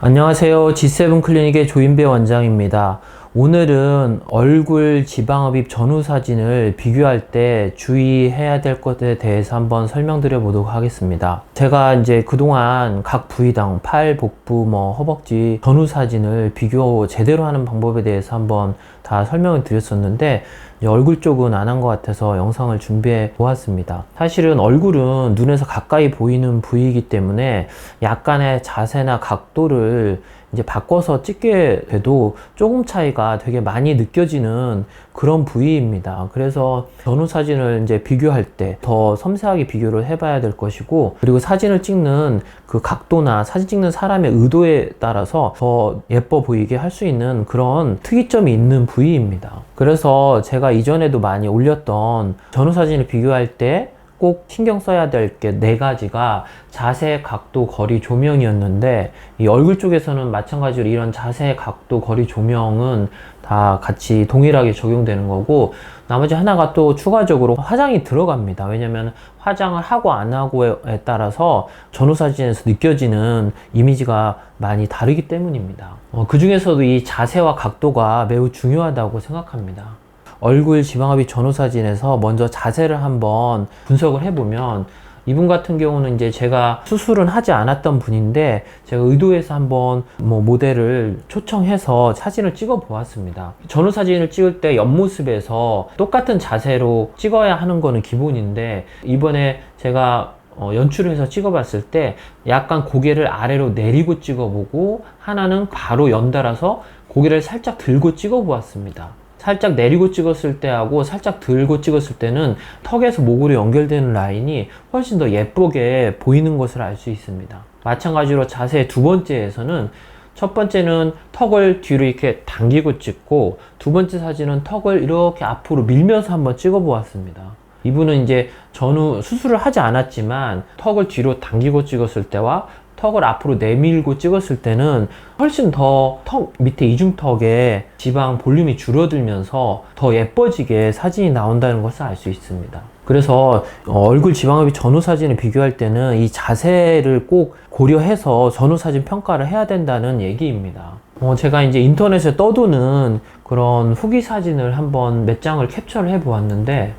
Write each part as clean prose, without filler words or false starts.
안녕하세요. G7 클리닉의 조인배 원장입니다. 오늘은 얼굴 지방흡입 전후 사진을 비교할 때 주의해야 될 것에 대해서 한번 설명드려 보도록 하겠습니다. 제가 이제 그동안 각 부위당 팔, 복부, 허벅지 전후 사진을 비교 제대로 하는 방법에 대해서 한번 다 설명을 드렸었는데 얼굴 쪽은 안 한 것 같아서 영상을 준비해 보았습니다. 사실은 얼굴은 눈에서 가까이 보이는 부위이기 때문에 약간의 자세나 각도를 이제 바꿔서 찍게 돼도 조금 차이가 되게 많이 느껴지는 그런 부위입니다. 그래서 전후 사진을 이제 비교할 때 더 섬세하게 비교를 해봐야 될 것이고, 그리고 사진을 찍는 그 각도나 사진 찍는 사람의 의도에 따라서 더 예뻐 보이게 할 수 있는 그런 특이점이 있는 부위입니다. 그래서 제가 이전에도 많이 올렸던 전후 사진을 비교할 때 꼭 신경 써야 될 게 4가지가 자세, 각도, 거리, 조명이었는데, 이 얼굴 쪽에서는 마찬가지로 이런 자세, 각도, 거리, 조명은 다 같이 동일하게 적용되는 거고, 나머지 하나가 또 추가적으로 화장이 들어갑니다. 왜냐면 화장을 하고 안 하고에 따라서 전후 사진에서 느껴지는 이미지가 많이 다르기 때문입니다. 그 중에서도 이 자세와 각도가 매우 중요하다고 생각합니다. 얼굴 지방흡입 전후 사진에서 먼저 자세를 한번 분석을 해보면, 이분 같은 경우는 이제 제가 수술은 하지 않았던 분인데 제가 의도해서 한번 모델을 초청해서 사진을 찍어 보았습니다. 전후 사진을 찍을 때 옆모습에서 똑같은 자세로 찍어야 하는 거는 기본인데, 이번에 제가 연출을 해서 찍어봤을 때 약간 고개를 아래로 내리고 찍어보고, 하나는 바로 연달아서 고개를 살짝 들고 찍어보았습니다. 살짝 내리고 찍었을 때하고 살짝 들고 찍었을 때는 턱에서 목으로 연결되는 라인이 훨씬 더 예쁘게 보이는 것을 알 수 있습니다. 마찬가지로 자세 두 번째에서는, 첫 번째는 턱을 뒤로 이렇게 당기고 찍고, 두 번째 사진은 턱을 이렇게 앞으로 밀면서 한번 찍어 보았습니다. 이분은 이제 전후 수술을 하지 않았지만 턱을 뒤로 당기고 찍었을 때와 턱을 앞으로 내밀고 찍었을 때는 훨씬 더 턱 밑에 이중턱에 지방 볼륨이 줄어들면서 더 예뻐지게 사진이 나온다는 것을 알 수 있습니다. 그래서 얼굴 지방흡입 전후 사진을 비교할 때는 이 자세를 꼭 고려해서 전후 사진 평가를 해야 된다는 얘기입니다. 제가 이제 인터넷에 떠도는 그런 후기 사진을 한번 몇 장을 캡처를 해 보았는데,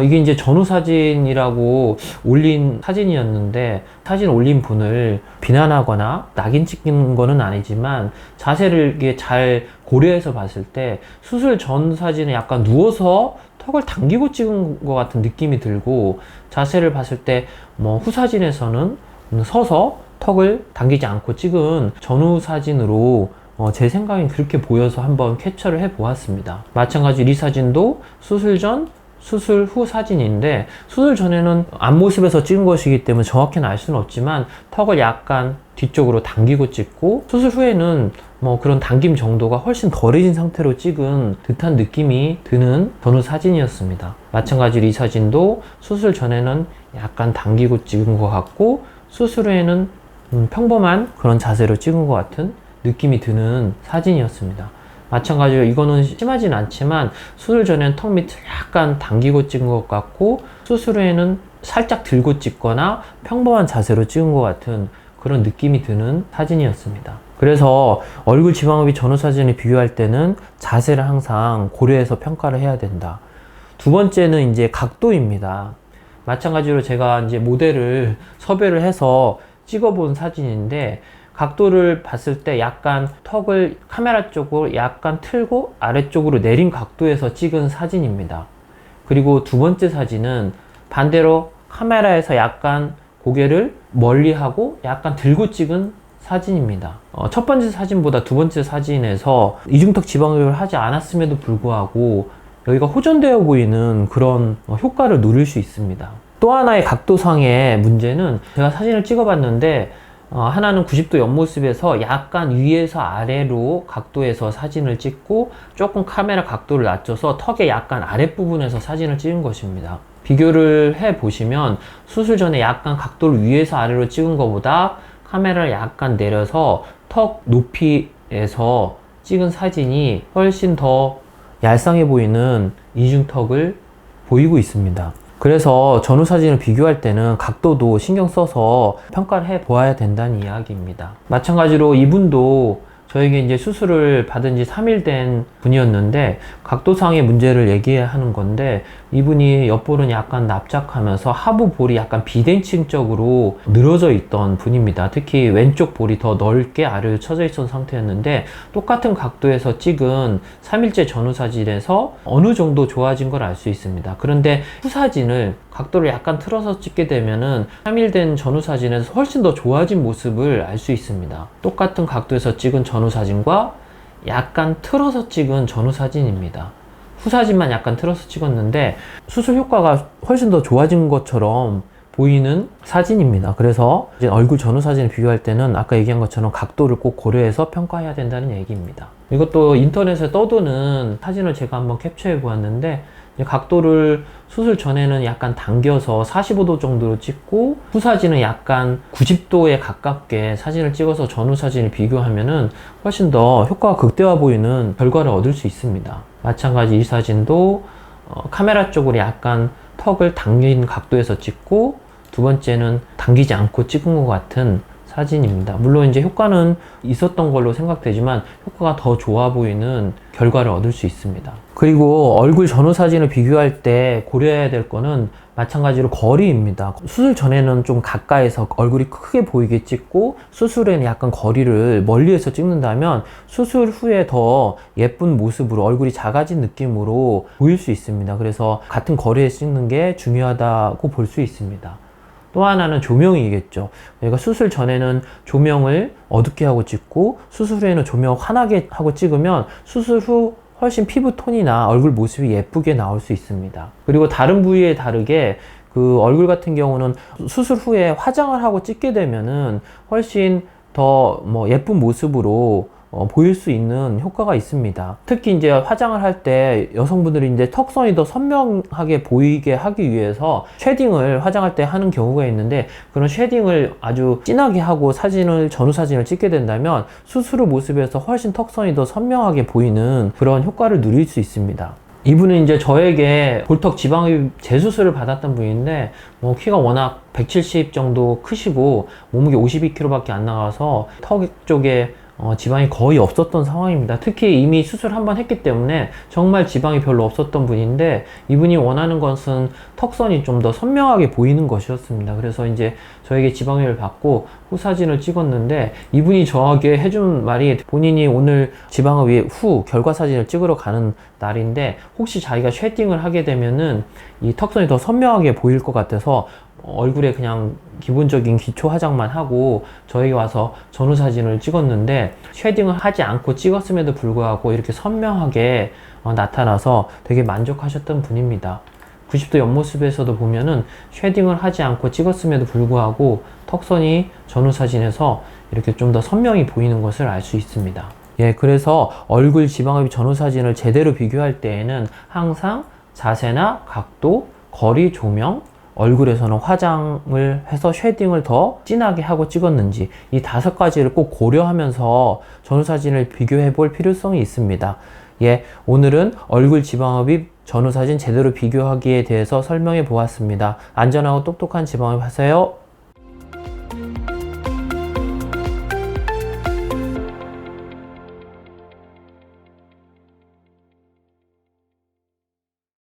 이게 이제 전후 사진이라고 올린 사진이었는데, 사진 올린 분을 비난하거나 낙인 찍는 거는 아니지만 자세를 이게 잘 고려해서 봤을 때 수술 전 사진은 약간 누워서 턱을 당기고 찍은 것 같은 느낌이 들고, 자세를 봤을 때 후 사진에서는 서서 턱을 당기지 않고 찍은 전후 사진으로 제 생각엔 그렇게 보여서 한번 캡처를 해 보았습니다. 마찬가지로 이 사진도 수술 전, 수술 후 사진인데, 수술 전에는 앞모습에서 찍은 것이기 때문에 정확히는 알 수는 없지만 턱을 약간 뒤쪽으로 당기고 찍고, 수술 후에는 그런 당김 정도가 훨씬 덜해진 상태로 찍은 듯한 느낌이 드는 전후 사진이었습니다. 마찬가지로 이 사진도 수술 전에는 약간 당기고 찍은 것 같고, 수술 후에는 평범한 그런 자세로 찍은 것 같은 느낌이 드는 사진이었습니다. 마찬가지로 이거는 심하진 않지만 수술 전에는 턱 밑을 약간 당기고 찍은 것 같고, 수술 후에는 살짝 들고 찍거나 평범한 자세로 찍은 것 같은 그런 느낌이 드는 사진이었습니다. 그래서 얼굴 지방흡입 전후 사진을 비교할 때는 자세를 항상 고려해서 평가를 해야 된다. 두 번째는 이제 각도입니다. 마찬가지로 제가 이제 모델을 섭외를 해서 찍어본 사진인데, 각도를 봤을 때 약간 턱을 카메라 쪽으로 약간 틀고 아래쪽으로 내린 각도에서 찍은 사진입니다. 그리고 두 번째 사진은 반대로 카메라에서 약간 고개를 멀리 하고 약간 들고 찍은 사진입니다. 첫 번째 사진보다 두 번째 사진에서 이중턱 지방흡입을 하지 않았음에도 불구하고 여기가 호전되어 보이는 그런 효과를 누릴 수 있습니다. 또 하나의 각도상의 문제는, 제가 사진을 찍어봤는데 하나는 90도 옆모습에서 약간 위에서 아래로 각도에서 사진을 찍고, 조금 카메라 각도를 낮춰서 턱의 약간 아랫부분에서 사진을 찍은 것입니다. 비교를 해 보시면 수술 전에 약간 각도를 위에서 아래로 찍은 것보다 카메라를 약간 내려서 턱 높이에서 찍은 사진이 훨씬 더 얄쌍해 보이는 이중턱을 보이고 있습니다. 그래서 전후 사진을 비교할 때는 각도도 신경 써서 평가를 해 보아야 된다는 이야기입니다. 마찬가지로 이분도 저에게 이제 수술을 받은 지 3일 된 분이었는데 각도상의 문제를 얘기하는 건데, 이분이 옆볼은 약간 납작하면서 하부 볼이 약간 비대칭적으로 늘어져 있던 분입니다. 특히 왼쪽 볼이 더 넓게 아래로 쳐져 있던 상태였는데, 똑같은 각도에서 찍은 3일째 전후 사진에서 어느 정도 좋아진 걸 알 수 있습니다. 그런데 후 사진을 각도를 약간 틀어서 찍게 되면은 3일 된 전후 사진에서 훨씬 더 좋아진 모습을 알 수 있습니다. 똑같은 각도에서 찍은 전후 사진과 약간 틀어서 찍은 전후 사진입니다. 후 사진만 약간 틀어서 찍었는데 수술 효과가 훨씬 더 좋아진 것처럼 보이는 사진입니다. 그래서 이제 얼굴 전후 사진을 비교할 때는 아까 얘기한 것처럼 각도를 꼭 고려해서 평가해야 된다는 얘기입니다. 이것도 인터넷에 떠도는 사진을 제가 한번 캡처해 보았는데, 각도를 수술 전에는 약간 당겨서 45도 정도로 찍고 후 사진은 약간 90도에 가깝게 사진을 찍어서 전후 사진을 비교하면은 훨씬 더 효과가 극대화 보이는 결과를 얻을 수 있습니다. 마찬가지 이 사진도 카메라 쪽으로 약간 턱을 당긴 각도에서 찍고, 두 번째는 당기지 않고 찍은 것 같은 사진입니다. 물론 이제 효과는 있었던 걸로 생각되지만 효과가 더 좋아 보이는 결과를 얻을 수 있습니다. 그리고 얼굴 전후 사진을 비교할 때 고려해야 될 거는 마찬가지로 거리입니다. 수술 전에는 좀 가까이서 얼굴이 크게 보이게 찍고 수술에는 약간 거리를 멀리에서 찍는다면 수술 후에 더 예쁜 모습으로 얼굴이 작아진 느낌으로 보일 수 있습니다. 그래서 같은 거리에 찍는 게 중요하다고 볼 수 있습니다. 또 하나는 조명이겠죠. 저희가 수술 전에는 조명을 어둡게 하고 찍고 수술 후에는 조명을 환하게 하고 찍으면 수술 후 훨씬 피부 톤이나 얼굴 모습이 예쁘게 나올 수 있습니다. 그리고 다른 부위에 다르게 그 얼굴 같은 경우는 수술 후에 화장을 하고 찍게 되면은 훨씬 더 예쁜 모습으로 보일 수 있는 효과가 있습니다. 특히 이제 화장을 할 때 여성분들이 이제 턱선이 더 선명하게 보이게 하기 위해서 쉐딩을 화장할 때 하는 경우가 있는데, 그런 쉐딩을 아주 진하게 하고 전후 사진을 찍게 된다면 수술 후 모습에서 훨씬 턱선이 더 선명하게 보이는 그런 효과를 누릴 수 있습니다. 이분은 이제 저에게 볼턱 지방흡입 재수술을 받았던 분인데, 키가 워낙 170 정도 크시고 몸무게 52kg 밖에 안 나가서 턱 쪽에 지방이 거의 없었던 상황입니다. 특히 이미 수술 한번 했기 때문에 정말 지방이 별로 없었던 분인데, 이분이 원하는 것은 턱선이 좀 더 선명하게 보이는 것이었습니다. 그래서 이제 저에게 지방흡입을 받고 후 사진을 찍었는데, 이분이 저에게 해준 말이, 본인이 오늘 지방흡입 후 결과 사진을 찍으러 가는 날인데 혹시 자기가 쉐딩을 하게 되면은 이 턱선이 더 선명하게 보일 것 같아서 얼굴에 그냥 기본적인 기초 화장만 하고 저에게 와서 전후 사진을 찍었는데, 쉐딩을 하지 않고 찍었음에도 불구하고 이렇게 선명하게 나타나서 되게 만족하셨던 분입니다. 90도 옆모습에서도 보면은 쉐딩을 하지 않고 찍었음에도 불구하고 턱선이 전후 사진에서 이렇게 좀 더 선명히 보이는 것을 알 수 있습니다. 예, 그래서 얼굴 지방흡입 전후 사진을 제대로 비교할 때에는 항상 자세나 각도, 거리, 조명, 얼굴에서는 화장을 해서 쉐딩을 더 진하게 하고 찍었는지, 이 5가지를 꼭 고려하면서 전후 사진을 비교해 볼 필요성이 있습니다. 예, 오늘은 얼굴 지방흡입 전후 사진 제대로 비교하기에 대해서 설명해 보았습니다. 안전하고 똑똑한 지방흡입 하세요.